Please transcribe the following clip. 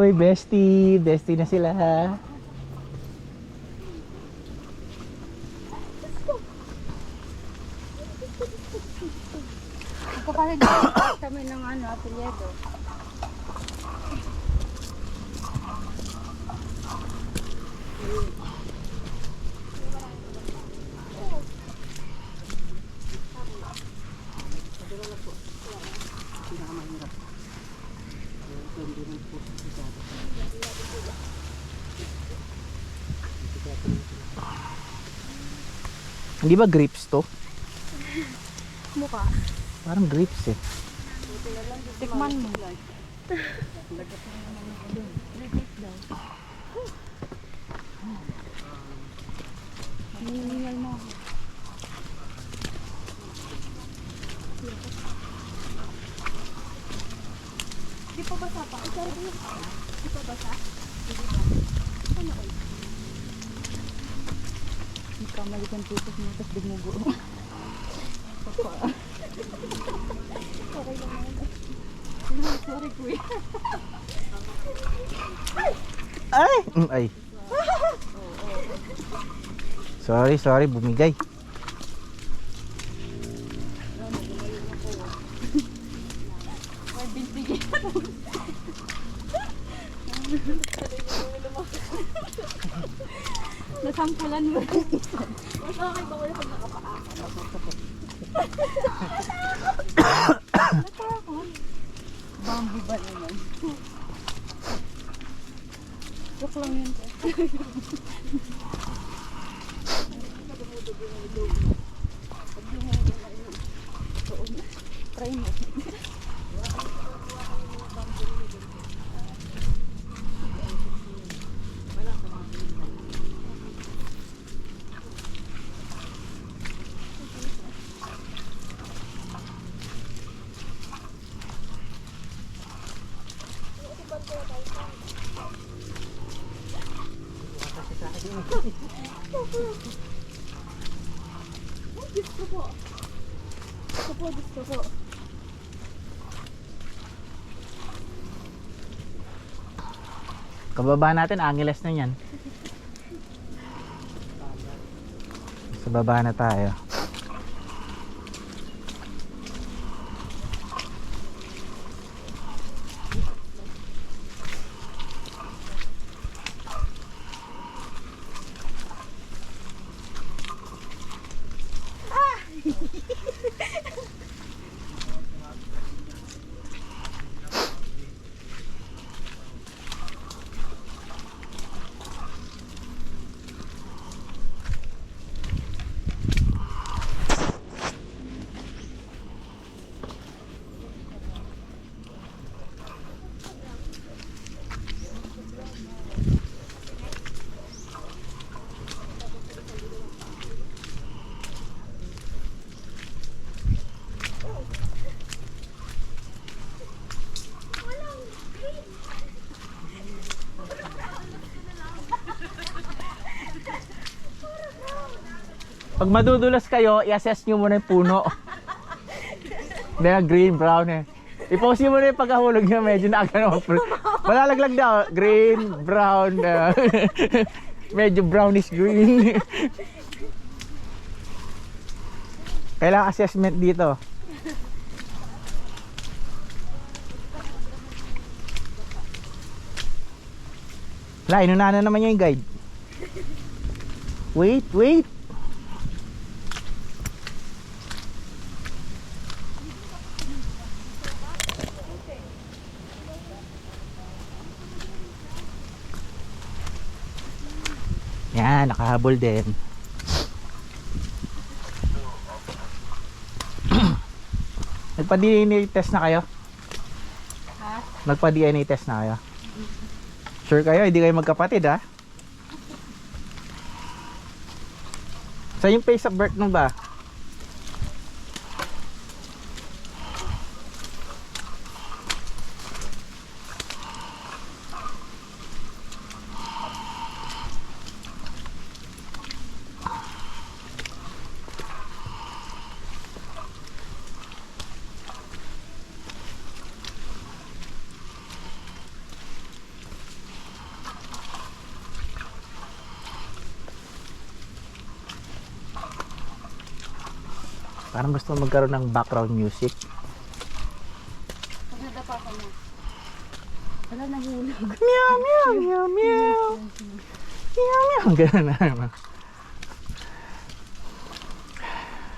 may bestie. Bestie na sila. Kapag kami ng apelyedo. Hindi ba grapes to? Mukha. Parang grapes eh. Tikman mo. Hiningal mo. Di pa basa pa? Di pa basa? Ano oy? Hindi ka malikan tutos mo, tapos digmugo. Okay lang naman. Sorry kuya. Ay! Ay. Sorry, bumigay. May bintigyan. Nasampulan mo. Mas okay ba wala pag nakapaaka? Natakot. Bambi ba naman? Joke lang yun. Try mo. Gusto po. Gusto po. Kababa natin, Angeles na yan. Sa baba na tayo. Pag madudulas kayo, i-assess nyo muna yung puno. Hindi na green, brown eh. I-post nyo muna yung pagkahulog nyo, medyo naagano. Malalaglag daw, green, brown, medyo brownish green. Kailangan assessment dito. Wala, inunahan na naman yung guide. Wait. Yan, nakahabol din. Nagpa-DNA test na kayo? Ha? Nagpa-DNA test na kayo? Sure kayo? Hindi kayo magkapatid ha? Sa yung place of birth mo ba? Parang gusto magkaroon ng background music. Pag nadapa ka na. Wala, nahulog. Meow, meow, meow, meow. Meow, meow. Ganun na.